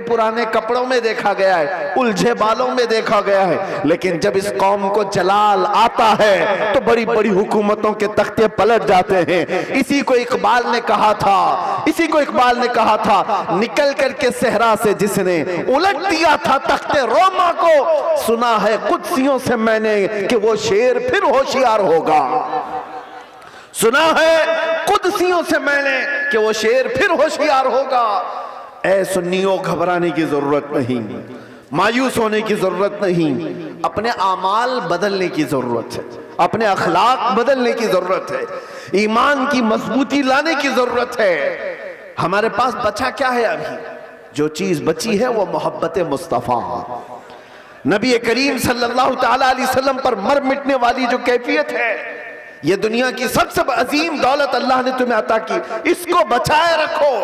पुराने कपड़ों में देखा गया है, उलझे बालों में देखा गया है, लेकिन जब इस कौम को जलाल आता है तो बड़ी बड़ी हुकूमतों के तख्ते पलट जाते हैं। इसी को इकबाल ने कहा था, निकल करके सहरा से जिसने उलट दिया था तख्ते रोमा को, सुना है कुदसियों से मैंने कि वो शेर फिर होशियार होगा। सुना है कुदसियों से मैंने कि वो शेर फिर होशियार होगा। ऐ सुन्नियों, घबराने की जरूरत नहीं, मायूस होने की जरूरत नहीं, अपने आमाल बदलने की जरूरत है, अपने अखलाक बदलने की जरूरत है, ईमान की मजबूती लाने की जरूरत है। हमारे पास बचा क्या है? अभी जो चीज बची है वो मोहब्बत मुस्तफा, नबी करीम सल्लल्लाहु तआला अलैहि वसल्लम पर मर मिटने वाली जो कैफियत है, ये दुनिया की सबसे अजीम दौलत अल्लाह ने तुम्हें अता की, इसको बचाए रखो।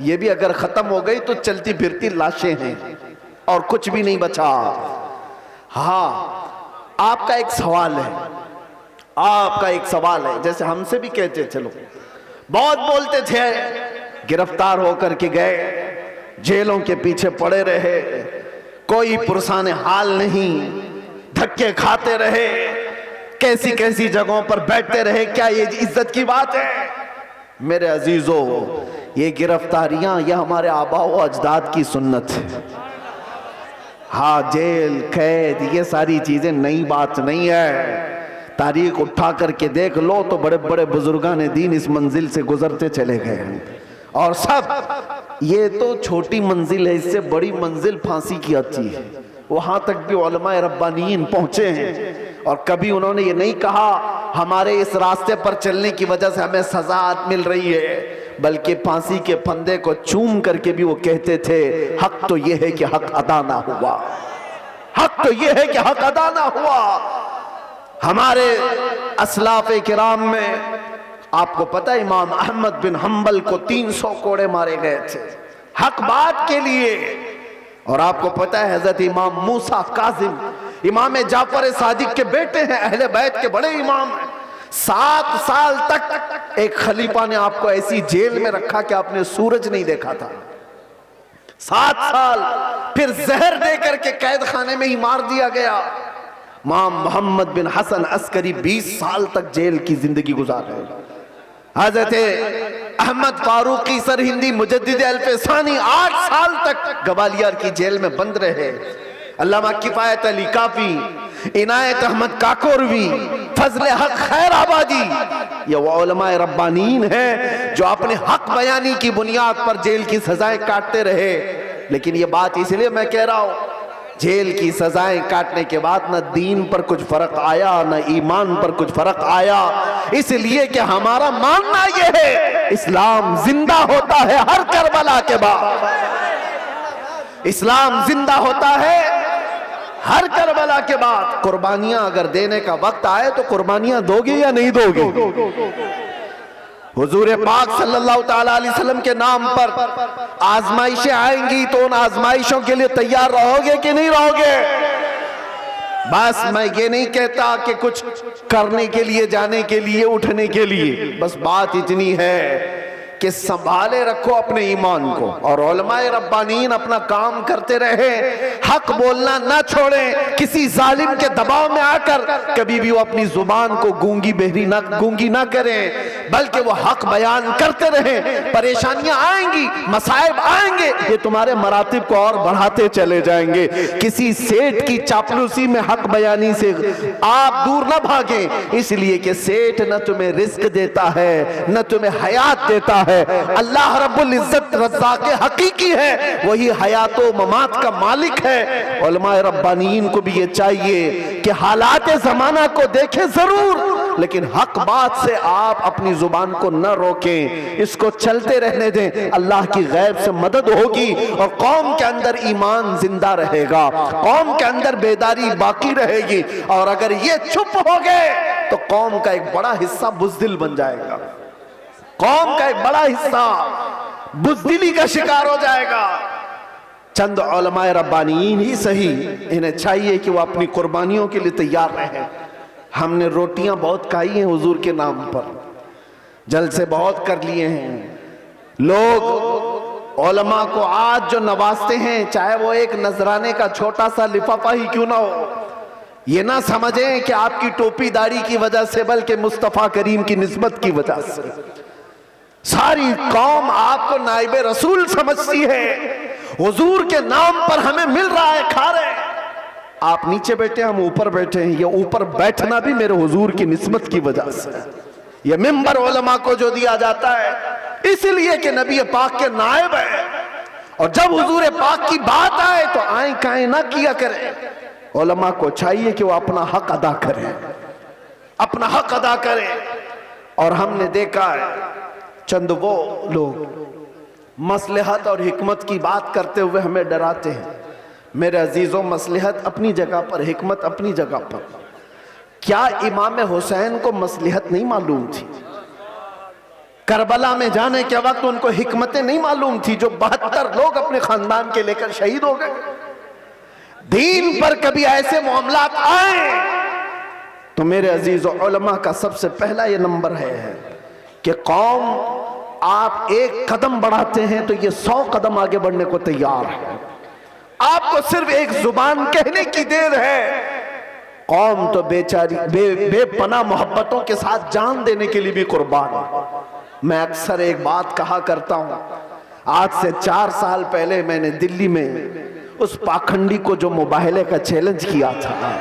ये भी अगर खत्म हो गई तो चलती फिरती लाशें हैं और कुछ भी नहीं बचा। हाँ, आपका एक सवाल है, जैसे हमसे भी कहते, चलो बहुत बोलते थे, गिरफ्तार होकर के गए, जेलों के पीछे पड़े रहे, कोई पुरसाने हाल नहीं, धक्के खाते रहे, कैसी कैसी जगहों पर बैठते रहे, क्या ये इज्जत की बात है? मेरे अजीजों, ये गिरफ्तारियां यह हमारे आबा व अजदाद की सुन्नत है। हाँ, जेल कैद ये सारी चीजें नई बात नहीं है। तारीख उठा करके देख लो तो बड़े बड़े बुजुर्गान दीन इस मंजिल से गुजरते चले गए हैं, और सब ये तो छोटी मंजिल है, इससे बड़ी मंजिल फांसी की आती है। वहां तक भी उलमाए रब्बानीन पहुंचे हैं, और कभी उन्होंने ये नहीं कहा हमारे इस रास्ते पर चलने की वजह से हमें सजा मिल रही है, बल्कि फांसी के फंदे को चूम करके भी वो कहते थे हक तो ये है कि हक अदा ना हुआ, हक तो ये है कि हक अदा ना हुआ। हमारे असलाफ किराम में आपको पता है, इमाम अहमद बिन हम्बल को 300 कोड़े मारे गए थे हक बात के लिए। और आपको पता है हजरत इमाम मूसा काजिम, इमाम जाफर सादिक के बेटे हैं, अहले बैत के बड़े इमाम हैं। 7 साल तक एक खलीफा ने आपको ऐसी जेल में रखा कि आपने सूरज नहीं देखा था। 7 साल, फिर जहर देकर के कैद खाने में ही मार दिया गया। इमाम मोहम्मद बिन हसन अस्करी 20 साल तक जेल की जिंदगी गुजार रहे। हजरत अहमद फारूकी सरहिंदी मुजद्दिद अल्फसानी 8 साल तक ग्वालियर की जेल में बंद रहे। अल्लामा किफायत अली काफी, इनायत अहमद काकोरवी, फजले हक खैराबादी, ये वो उलमाए रब्बानीन हैं जो अपने हक बयानी की बुनियाद पर जेल की सजाएं काटते रहे। लेकिन ये बात इसलिए मैं कह रहा हूं, जेल की सजाएं काटने के बाद न दीन पर कुछ फर्क आया, न ईमान पर कुछ फर्क आया, इसलिए कि हमारा मानना यह है इस्लाम जिंदा होता है हर करबला के बाद। इस्लाम जिंदा होता है हर करबला के बाद। कुर्बानियां अगर देने का वक्त आए तो कुर्बानियां दोगे या नहीं दोगे? हुजूर पाक सल्लल्लाहु ताला अलैहि वसल्लम के नाम पर आजमाइशें आएंगी तो उन आजमाइशों के लिए तैयार रहोगे कि नहीं रहोगे? बस मैं ये नहीं कहता कि कुछ करने के लिए, जाने के लिए, उठने के लिए, बस बात इतनी है कि संभाले रखो अपने ईमान को, और उलमाए रब्बानीन अपना काम करते रहे, हक बोलना ना छोड़ें, किसी जालिम के दबाव में आकर कभी भी वो अपनी जुबान को गूंगी ना करें, बल्कि वो हक बयान करते रहें। परेशानियां आएंगी, मसाइब आएंगे, ये तुम्हारे मरातिब को और बढ़ाते चले जाएंगे। किसी सेठ की चापलूसी में हक बयानी से आप दूर ना भागें, इसलिए कि सेठ न तुम्हें रिस्क देता है न तुम्हें हयात देता है। अल्लाह रब्बुल इज्जत रज़्ज़ाक़ हकीकी है, वही हयातो ममात का मालिक है। उलमाए रब्बानीन को भी ये चाहिए कि हालात जमाना को देखें जरूर, लेकिन हक बात से आप अपनी जुबान को न रोकें, इसको चलते रहने दें। अल्लाह की गैब से मदद होगी और कौम के अंदर ईमान जिंदा रहेगा, कौम के अंदर बेदारी बाकी रहेगी। और अगर ये चुप हो गए तो कौम का एक बड़ा हिस्सा बुज़दिल बन जाएगा, कौम का एक बड़ा हिस्सा बुज़दिली का शिकार हो जाएगा। चंद उलमाए रब्बानीन ही सही, इन्हें चाहिए कि वो अपनी कुर्बानियों के लिए तैयार रहें। हमने रोटियां बहुत खाई हैं हुजूर के नाम पर, जलसे बहुत कर लिए हैं, लोग उलमा को आज जो नवाजते हैं, चाहे वो एक नजराने का छोटा सा लिफाफा ही क्यों ना हो, ये ना समझें कि आपकी टोपी दाढ़ी की वजह से, बल्कि मुस्तफा करीम की निस्बत की वजह से सारी कौम आपको नाइब रसूल समझती है। हुजूर के नाम पर हमें मिल रहा है, खा रहे हैं। आप नीचे बैठे, हम ऊपर बैठे हैं। ये ऊपर बैठना भी मेरे हुजूर की निस्बत की वजह से। ये मिंबर उलमा को जो दिया जाता है इसलिए कि नबी पाक के नायब है, और जब हुजूर पाक की बात आए तो आए काए ना किया करें। उलमा को चाहिए कि वो अपना हक अदा करें, अपना हक अदा करें। और हमने देखा है चंद वो लोग मसलहत और हिकमत की बात करते हुए हमें डराते हैं। मेरे अजीजों, मसलहत अपनी जगह पर, हिकमत अपनी जगह पर। क्या इमाम हुसैन को मसलहत नहीं मालूम थी? करबला में जाने के वक्त उनको हिकमतें नहीं मालूम थी जो 72 लोग अपने खानदान के लेकर शहीद हो गए? दीन पर कभी ऐसे मामलात आए तो मेरे अजीजों, उलमा का सबसे पहला ये नंबर है कि कौम, आप एक कदम बढ़ाते हैं तो ये 100 कदम आगे बढ़ने को तैयार है। आपको सिर्फ एक जुबान कहने की देर है। कौम तो बेचारी बेपनाह मोहब्बतों के साथ जान देने के लिए भी कुर्बान है। मैं अक्सर एक बात कहा करता हूं, आज से 4 साल पहले मैंने दिल्ली में उस पाखंडी को जो मुबाहले का चैलेंज किया था,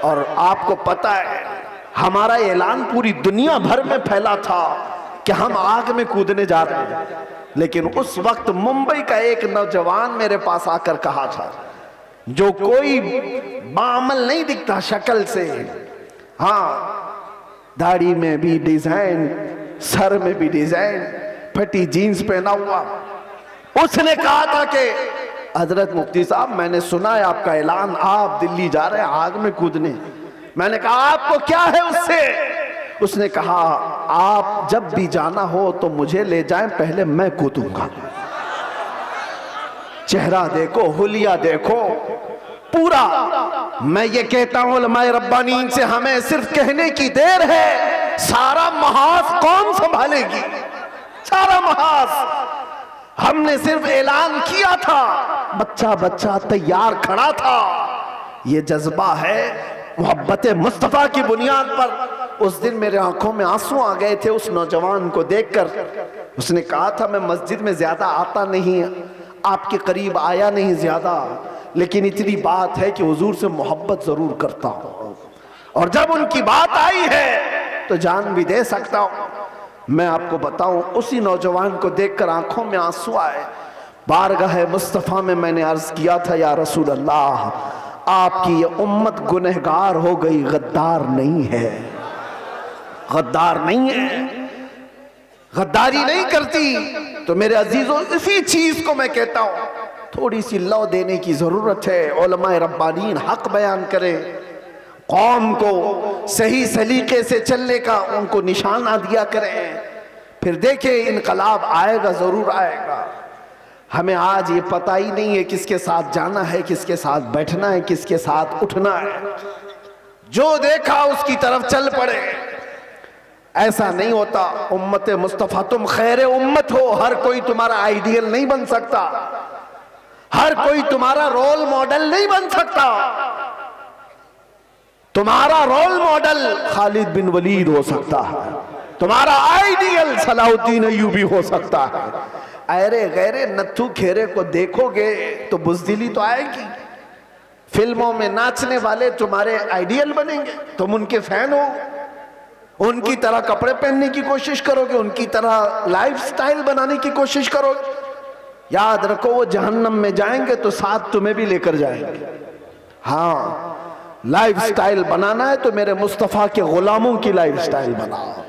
और आपको पता है हमारा ऐलान पूरी दुनिया भर में फैला था कि हम आग में कूदने जा रहे हैं। लेकिन उस वक्त मुंबई का एक नौजवान मेरे पास आकर कहा था, जो कोई बामल नहीं दिखता शक्ल से, हाँ दाढ़ी में भी डिजाइन, सर में भी डिजाइन, फटी जीन्स पहना हुआ, उसने कहा था कि हजरत मुफ्ती साहब, मैंने सुना है आपका ऐलान, आप दिल्ली जा रहे हैं आग में कूदने। मैंने कहा आपको क्या है उससे? उसने कहा आप जब भी जाना हो तो मुझे ले जाएं, पहले मैं कूदूंगा। चेहरा देखो, हुलिया देखो पूरा। मैं ये कहता हूं उलमाए रब्बानीन से, हमें सिर्फ कहने की देर है, सारा महाज कौन संभालेगी? सारा महाज। हमने सिर्फ ऐलान किया था, बच्चा बच्चा तैयार खड़ा था। ये जज्बा है मोहब्बत मुस्तफा की बुनियाद पर। उस दिन मेरे आंखों में आंसू आ गए थे उस नौजवान को देखकर। उसने कहा था मैं मस्जिद में ज्यादा आता नहीं, आपके करीब आया नहीं ज्यादा, लेकिन इतनी बात है कि हुजूर से मोहब्बत जरूर करता हूं, और जब उनकी बात आई है तो जान भी दे सकता हूं। मैं आपको बताऊं, उसी नौजवान को देखकर आंखों में आंसू आए। बारगाह मुस्तफा में मैंने अर्ज किया था, या रसूल अल्लाह, आपकी ये उम्मत गुनहगार हो गई, गद्दार नहीं है, गद्दार नहीं है, गद्दारी नहीं करती। तो मेरे अजीजों, इसी चीज को मैं कहता हूं, थोड़ी सी लौ देने की जरूरत है। उलमाए रब्बानीन हक बयान करें, कौम को सही सलीके से चलने का उनको निशाना दिया करें, फिर देखिए इनकलाब आएगा, जरूर आएगा। हमें आज ये पता ही नहीं है किसके साथ जाना है, किसके साथ बैठना है, किसके साथ उठना है। जो देखा उसकी तरफ चल पड़े, ऐसा नहीं होता। उम्मत मुस्तफा, तुम खैर उम्मत हो, हर कोई तुम्हारा आइडियल नहीं बन सकता, हर कोई तुम्हारा रोल मॉडल नहीं बन सकता। तुम्हारा रोल मॉडल खालिद बिन वलीद हो सकता है, तुम्हारा आइडियल सलाहुद्दीन अय्यूबी हो सकता है। अरे गैरे नत्थू खेरे को देखोगे तो बुज़दिली तो आएगी। फिल्मों में नाचने वाले तुम्हारे आइडियल बनेंगे, तुम उनके फैन हो, उनकी तरह कपड़े पहनने की कोशिश करोगे, उनकी तरह लाइफस्टाइल बनाने की कोशिश करोगे। याद रखो, वो जहन्नम में जाएंगे तो साथ तुम्हें भी लेकर जाएंगे। हाँ, लाइफस्टाइल बनाना है तो मेरे मुस्तफा के गुलामों की लाइफस्टाइल बनाओ।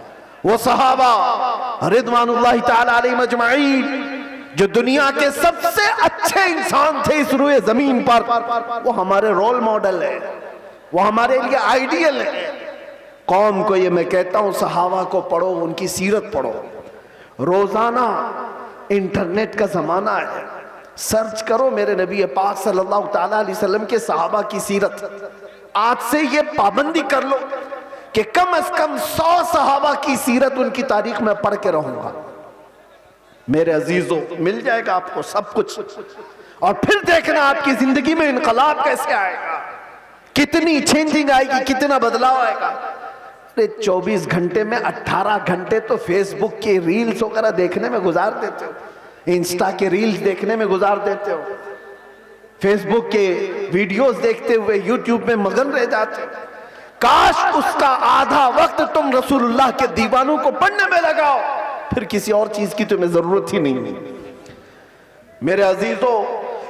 वो सहाबा रिदवानुल्लाहि ताला अलैहिम अजमईन जो दुनिया के सबसे अच्छे इंसान थे इस रूए जमीन पर, वो हमारे रोल मॉडल है, वो हमारे लिए आइडियल है। कौम को ये मैं कहता हूं, सहाबा को पढ़ो, उनकी सीरत पढ़ो। रोजाना इंटरनेट का जमाना है, सर्च करो मेरे नबी पाक सल्लल्लाहु ताला अलैहि वसल्लम के सहाबा की सीरत। आज से ये पाबंदी कर लो कि कम से कम 100 सहाबा की सीरत, उनकी तारीख में पढ़ के रहूंगा। मेरे अजीजों, मिल जाएगा आपको सब कुछ, और फिर देखना आपकी जिंदगी में इनकलाब कैसे आएगा, कितनी चेंजिंग आएगी, कितना बदलाव आएगा। 24 घंटे में 18 घंटे तो फेसबुक की रील्स वगैरह देखने में गुजार देते हो, इंस्टा के रील्स देखने में गुजार देते हो, फेसबुक के वीडियोस देखते हुए यूट्यूब में मगन रह जाते हो। काश उसका आधा वक्त तुम रसूलुल्लाह के दीवानों को पढ़ने में लगाओ, फिर किसी और चीज की तुम्हें जरूरत ही नहीं। मेरे अजीजों,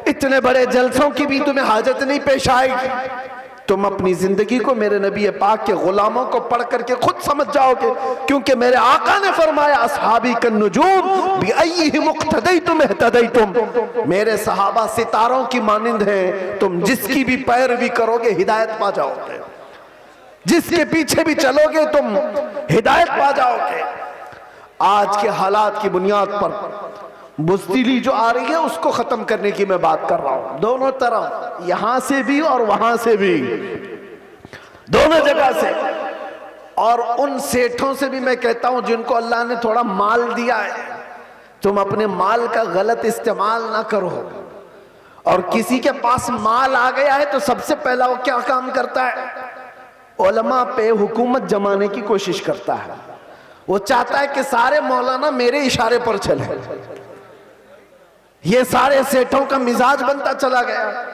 इतने बड़े जलसों की भी तुम्हें हाजत नहीं पेश आएगी। तुम अपनी जिंदगी को मेरे नबी पाक के गुलामों को पढ़ करके खुद समझ जाओगे, क्योंकि मेरे आका ने फरमाया अस्हाबी कन्नुजूम बिअय्यिहिम इक्तदैतुम इहतदैतुम, मेरे सहाबा सितारों की मानिंद हैं, तुम जिसकी भी पैरवी करोगे हिदायत पा जाओगे, जिसके पीछे भी चलोगे तुम हिदायत पा जाओगे। आज के हालात की बुनियाद पर बुज़दिली जो आ रही है उसको खत्म करने की मैं बात कर रहा हूं, दोनों तरफ, यहां से भी और वहां से भी, दोनों जगह से। और उन सेठों से भी मैं कहता हूं जिनको अल्लाह ने थोड़ा माल दिया है, तुम अपने माल का गलत इस्तेमाल ना करो। और किसी के पास माल आ गया है तो सबसे पहला वो क्या काम करता है, उलमा पे हुकूमत जमाने की कोशिश करता है। वो चाहता है कि सारे मौलाना मेरे इशारे पर चले। ये सारे सेठों का मिजाज बनता चला गया।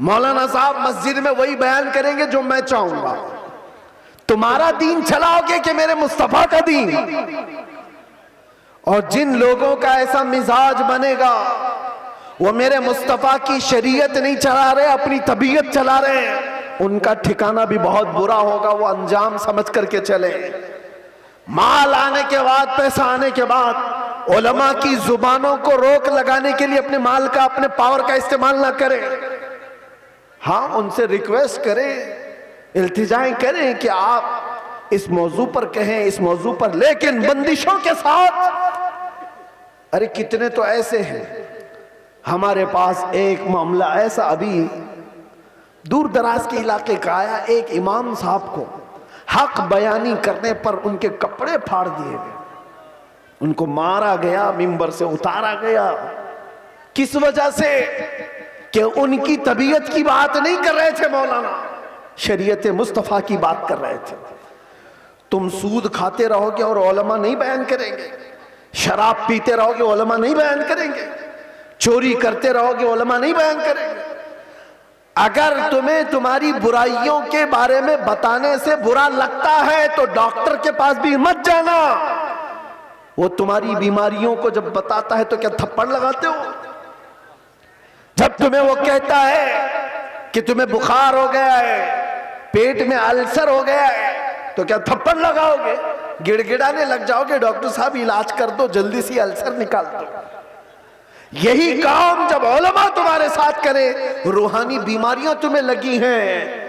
मौलाना साहब मस्जिद में वही बयान करेंगे जो मैं चाहूंगा, तुम्हारा दीन चलाओगे कि मेरे मुस्तफा का दीन। और जिन लोगों का ऐसा मिजाज बनेगा वो मेरे मुस्तफा की शरीयत नहीं चला रहे, अपनी तबीयत चला रहे हैं, उनका ठिकाना भी बहुत बुरा होगा। वो अंजाम समझ करके चले। माल आने के बाद, पैसा आने के बाद उलमा की जुबानों को रोक लगाने के लिए अपने माल का, अपने पावर का इस्तेमाल ना करें। हाँ, उनसे रिक्वेस्ट करें, इल्तिजाएं करें कि आप इस मौजू पर कहें, इस मौजू पर, लेकिन बंदिशों के साथ। अरे कितने तो ऐसे हैं, हमारे पास एक मामला ऐसा अभी दूर दराज के इलाके का आया। एक इमाम साहब को हक बयानी करने पर उनके कपड़े फाड़ दिए गए, उनको मारा गया, मिंबर से उतारा गया। किस वजह से? कि उनकी तबीयत की बात नहीं कर रहे थे मौलाना, शरीयत मुस्तफा की बात कर रहे थे। तुम सूद खाते रहोगे और उलमा नहीं बयान करेंगे, शराब पीते रहोगे उलमा नहीं बयान करेंगे, चोरी करते रहोगे उलमा नहीं बयान करेंगे। अगर तुम्हें तुम्हारी बुराइयों के बारे में बताने से बुरा लगता है तो डॉक्टर के पास भी मत जाना। वो तुम्हारी बीमारियों को जब बताता है तो क्या थप्पड़ लगाते हो? जब तुम्हें वो कहता है कि तुम्हें बुखार हो गया है, पेट में अल्सर हो गया है, तो क्या थप्पड़ लगाओगे? गिड़गिड़ाने लग जाओगे, डॉक्टर साहब इलाज कर दो, जल्दी से अल्सर निकाल दो। यही काम जब उलमा तुम्हारे साथ करे, रूहानी बीमारियां तुम्हें लगी हैं,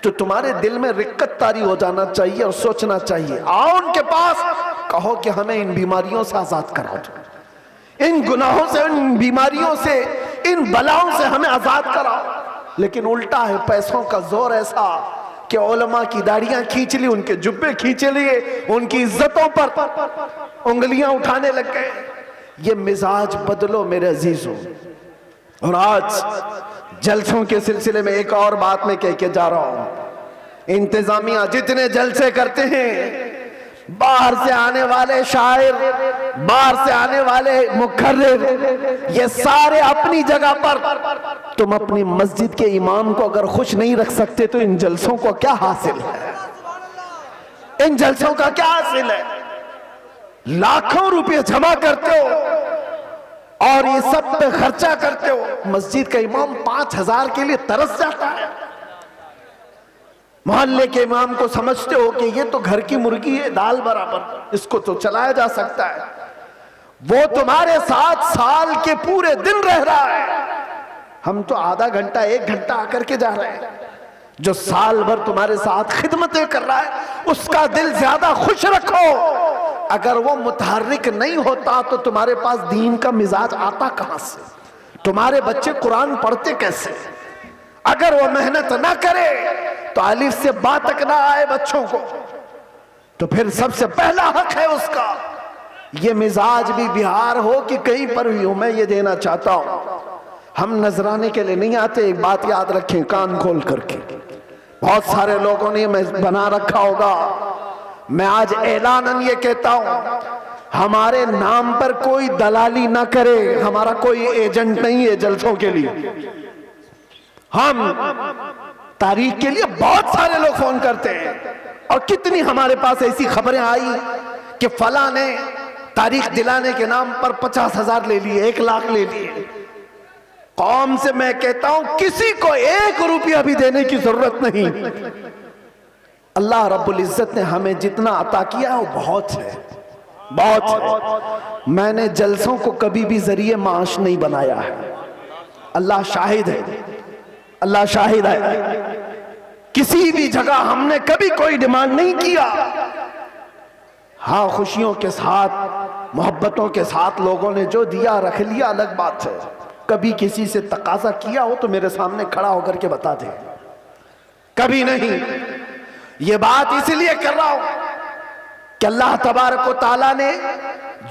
तो तुम्हारे दिल में रिक्कत तारी हो जाना चाहिए और सोचना चाहिए। आओ उनके पास, कहो कि हमें इन बीमारियों से आजाद करा दो, इन गुनाहों से, इन बीमारियों से, इन बलाओं से हमें आजाद कराओ। लेकिन उल्टा है, पैसों का जोर ऐसा कि उलमा की दाढ़ियां खींच ली, उनके जुब्बे खींच लिए, उनकी इज्जतों पर उंगलियां उठाने लग गए। ये मिजाज बदलो मेरे अजीजों। और आज जलसों के सिलसिले में एक और बात मैं कह के जा रहा हूं। इंतजामिया जितने जलसे करते हैं, बाहर से आने वाले शायर, बाहर से आने वाले मुखर्रिर, ये सारे अपनी जगह पर। तुम अपनी मस्जिद के इमाम को अगर खुश नहीं रख सकते तो इन जलसों को क्या हासिल है? इन जलसों का क्या हासिल है? लाखों रुपए जमा करते हो और ये सब पे खर्चा करते हो। मस्जिद का इमाम 5,000 के लिए तरस जाता है। मोहल्ले के इमाम को समझते हो कि ये तो घर की मुर्गी है, दाल बराबर, इसको तो चलाया जा सकता है। वो तुम्हारे साथ साल के पूरे दिन रह रहा है, हम तो आधा घंटा, 1 घंटा आकर के जा रहे हैं। जो साल भर तुम्हारे साथ खिदमतें कर रहा है उसका दिल ज्यादा खुश रखो। अगर वो मुतहर्रिक नहीं होता तो तुम्हारे पास दीन का मिजाज आता कहां से? तुम्हारे बच्चे कुरान पढ़ते कैसे? अगर वो मेहनत ना करे तो अलिफ से बा तक ना आए बच्चों को, तो फिर सबसे पहला हक है उसका ये मिजाज भी बिहार हो कि कहीं पर भी हो, मैं ये देना चाहता हूं, हम नजराने के लिए नहीं आते। एक बात याद रखें कान खोल करके, बहुत सारे लोगों ने बना रखा होगा, मैं आज ऐलानन ये कहता हूं, हमारे नाम पर कोई दलाली ना करे, हमारा कोई एजेंट नहीं है जलसों के लिए। हम तारीख के लिए बहुत सारे लोग फोन करते हैं, और कितनी हमारे पास ऐसी खबरें आई कि फला ने तारीख दिलाने के नाम पर 50,000 ले लिए, 1 लाख ले लिए। कौम से मैं कहता हूं किसी को 1 रुपया भी देने की जरूरत नहीं। अल्लाह रब्बुल इज्जत ने हमें जितना अता किया वो बहुत है, बहुत है। मैंने जलसों को कभी भी जरिए माश नहीं बनाया है, अल्लाह शाहिद है, अल्लाह शाहिद है। किसी भी जगह हमने कभी कोई डिमांड नहीं किया। हाँ, खुशियों के साथ, मोहब्बतों के साथ लोगों ने जो दिया रख लिया, अलग बात है। कभी किसी से तकाजा किया हो तो मेरे सामने खड़ा होकर के बता दे, कभी नहीं। ये बात इसलिए कर रहा हूं कि अल्लाह तबारक व तआला ने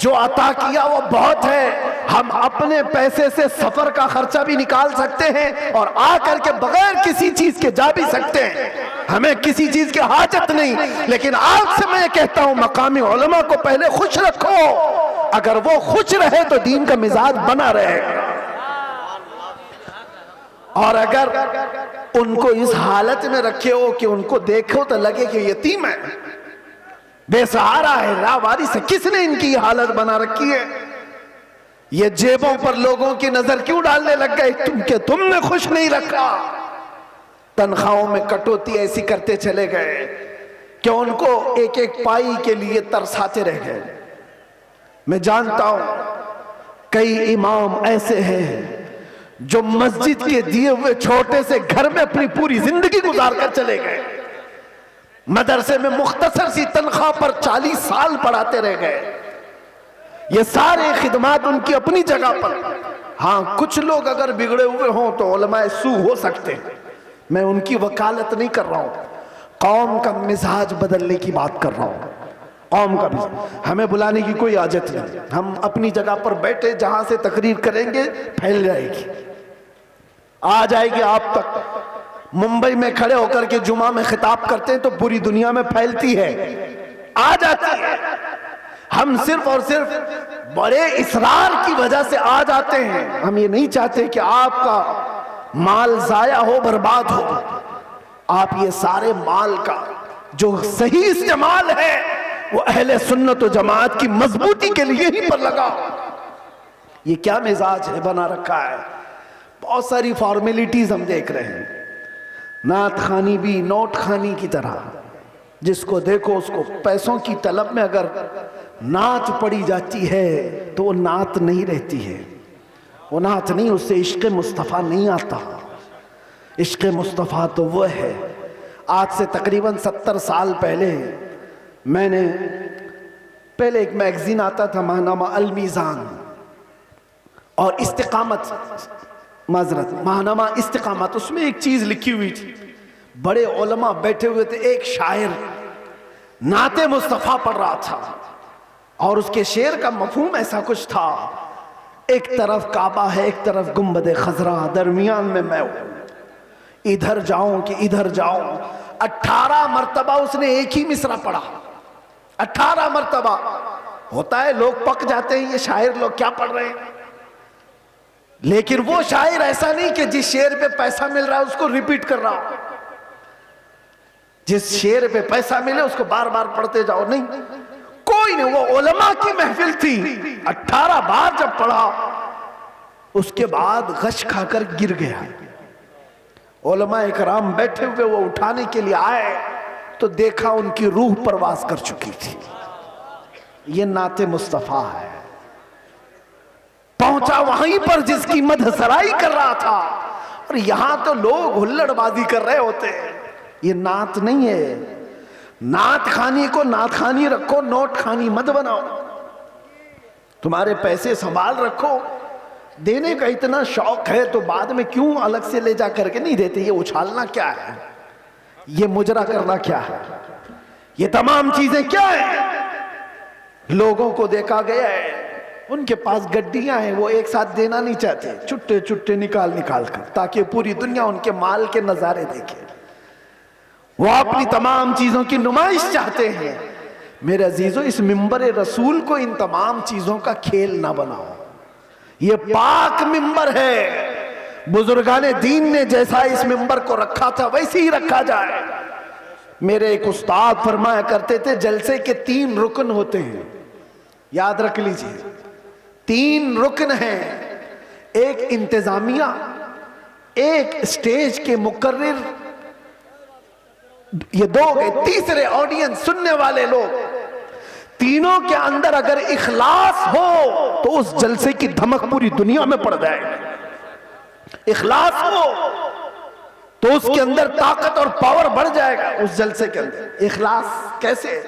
जो अता किया वो बहुत है। हम अपने पैसे से सफर का खर्चा भी निकाल सकते हैं और आकर के बगैर किसी चीज के जा भी सकते हैं, हमें किसी चीज की हाजत नहीं। लेकिन आज से मैं कहता हूं, मकामी उलमा को पहले खुश रखो, अगर वो खुश रहे तो दीन का मिजाज बना रहेगा। और अगर उनको इस हालत में रखे हो कि उनको देखो तो लगे कि यतीम है, बेसहारा है, लावारिस है, किसने इनकी हालत बना रखी है? ये जेबों पर लोगों की नजर क्यों डालने लग गए? तुमने खुश नहीं रखा। तनख्वाहों में कटौती ऐसी करते चले गए कि उनको एक एक पाई के लिए तरसाते रह गए। मैं जानता हूं कई इमाम ऐसे हैं जो मस्जिद के दिए हुए छोटे से घर में अपनी पूरी जिंदगी गुजार कर चले गए, मदरसे में मुख्तसर सी तनख्वाह पर 40 साल पढ़ाते रह गए। ये सारे खिदमात उनकी अपनी जगह पर। हाँ, कुछ लोग अगर बिगड़े हुए हों तो उलमाए सू हो सकते हैं, मैं उनकी वकालत नहीं कर रहा हूं, कौम का मिजाज बदलने की बात कर रहा हूं। कौम का भी हमें बुलाने की कोई आदत नहीं, हम अपनी जगह पर बैठे जहां से तकरीर करेंगे फैल जाएगी, आ जाएगी आप तक। मुंबई में खड़े होकर के जुमा में खिताब करते हैं तो पूरी दुनिया में फैलती है, आ जाती है। हम सिर्फ और सिर्फ बड़े इसरार की वजह से आ जाते हैं। हम ये नहीं चाहते कि आपका माल जाया हो, बर्बाद हो। आप ये सारे माल का जो सही इस्तेमाल है वो अहले सुन्नत व जमात की मजबूती के लिए ही पर लगा। ये क्या मिजाज है बना रखा है? बहुत सारी फॉर्मेलिटीज हम देख रहे हैं, नात खानी भी नोट खानी की तरह, जिसको देखो उसको पैसों की तलब में अगर नात पड़ी जाती है तो वो नात नहीं रहती है, वो नात नहीं, उससे इश्क़ मुस्तफ़ा नहीं आता। इश्क़ मुस्तफ़ा तो वो है। आज से तकरीबन 70 साल पहले मैंने एक मैगजीन आता था माहनामा अल मीज़ान, और इस्तिकामत, माहनामा इस्तिकामत, उसमें एक चीज लिखी हुई थी। बड़े उलमा बैठे हुए थे, एक शायर नाते मुस्तफ़ा पढ़ रहा था और उसके शेर का मफहूम ऐसा कुछ था, एक तरफ काबा है, एक तरफ गुंबद खजरा, दरमियान में मैं हूं, इधर जाऊं कि इधर जाऊं। 18 मरतबा उसने एक ही मिसरा पढ़ा, 18 मरतबा। होता है लोग पक जाते हैं, ये शायर लोग क्या पढ़ रहे हैं, लेकिन वो शायर ऐसा नहीं कि जिस शेर पे पैसा मिल रहा है उसको रिपीट कर रहा हो, जिस शेर पे पैसा मिले उसको बार बार पढ़ते जाओ, नहीं, कोई नहीं। वो उलमा की महफिल थी, 18 बार जब पढ़ा उसके बाद गश खाकर गिर गया। उलमा इकराम बैठे हुए, वो उठाने के लिए आए तो देखा उनकी रूह परवास कर चुकी थी। ये नाते मुस्तफा है। पहुंचा वहीं पर जिसकी मदहसराई कर रहा था, और यहां तो लोग हुल्लड़बाजी कर रहे होते हैं। ये नात नहीं है। नात खानी को नात खानी रखो, नोट खानी मत बनाओ। तुम्हारे पैसे संभाल रखो, देने का इतना शौक है तो बाद में क्यों अलग से ले जा करके नहीं देते? ये उछालना क्या है, ये मुजरा करना क्या है, ये तमाम चीजें क्या है? लोगों को देखा गया है, उनके पास गड्डियां हैं, वो एक साथ देना नहीं चाहते, छुट्टे छुट्टे निकाल निकाल कर, ताकि पूरी दुनिया उनके माल के नजारे देखे। वो अपनी तमाम चीजों की नुमाइश चाहते हैं। मेरे अजीजों, इस मिंबर रसूल को इन तमाम चीजों का खेल ना बनाओ। ये पाक मिंबर है। बुजुर्गाने दीन ने जैसा इस मिंबर को रखा था वैसे ही रखा जाए। मेरे एक उस्ताद फरमाया करते थे, जलसे के 3 रुकन होते हैं, याद रख लीजिए। 3 रुकन हैं, एक इंतजामिया, एक स्टेज के मुकर्रिर, ये 2 गए, तीसरे ऑडियंस, सुनने वाले लोग। तीनों के अंदर अगर इखलास हो तो उस जलसे की धमक पूरी दुनिया में पड़ जाएगी। इखलास हो तो उसके अंदर ताकत और पावर बढ़ जाएगा। उस जलसे के अंदर इखलास कैसे?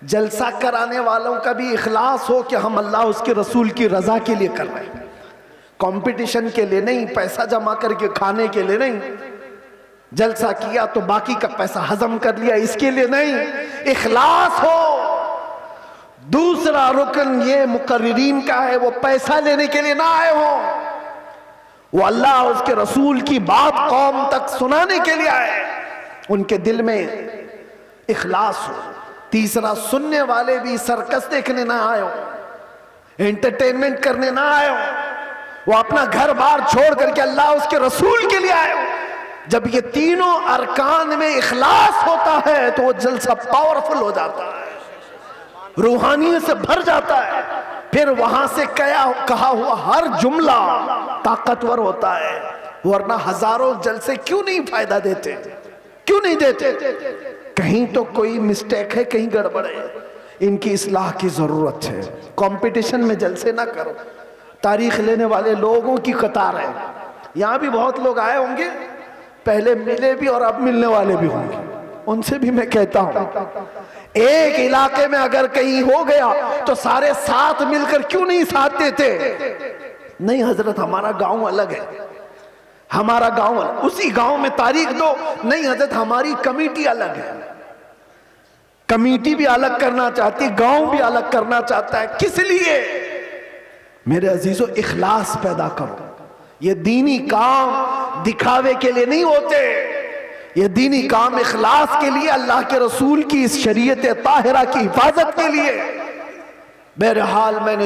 जलसा कराने वालों का भी इखलास हो कि हम अल्लाह उसके रसूल की रजा के लिए कर रहे हैं, कंपटीशन के लिए नहीं, पैसा जमा करके खाने के लिए नहीं। जलसा किया तो बाकी का पैसा हजम कर लिया, इसके लिए नहीं, इखलास हो। दूसरा रुकन ये मुकर्रिरीन का है, वो पैसा लेने के लिए ना आए हो, वो अल्लाह उसके रसूल की बात कौम तक सुनाने के लिए आए, उनके दिल में इखलास हो। तीसरा, सुनने वाले भी सर्कस देखने ना आए हो, एंटरटेनमेंट करने ना आए हो, वो अपना घर बार छोड़ करके अल्लाह उसके रसूल के लिए आए हो। जब ये तीनों अरकान में इखलास होता है तो वो जलसा पावरफुल हो जाता है, रूहानियत से भर जाता है। फिर वहां से कहा हुआ हर जुमला ताकतवर होता है, वरना हजारों जलसे क्यों नहीं फायदा देते, क्यों नहीं देते? कहीं तो कोई मिस्टेक है, कहीं गड़बड़ है, इनकी इस्लाह की जरूरत है। कंपटीशन में जलसे ना करो। तारीख लेने वाले लोगों की कतार है, यहां भी बहुत लोग आए होंगे, पहले मिले भी और अब मिलने वाले भी होंगे। उनसे भी मैं कहता हूं, एक इलाके में अगर कहीं हो गया तो सारे साथ मिलकर क्यों नहीं साथ देते? नहीं हजरत, हमारा गांव अलग है, हमारा गांव अलग, उसी गांव में तारीख दो। नहीं हजरत, हमारी कमेटी अलग है, कमेटी भी अलग करना चाहती, गांव भी अलग करना चाहता है। किस लिए? मेरे अजीजों, इखलास पैदा करो। ये दीनी काम दिखावे के लिए नहीं होते, ये दीनी काम इखलास के लिए, अल्लाह के रसूल की इस शरीयत ताहिरा की हिफाजत के लिए। बहरहाल मैंने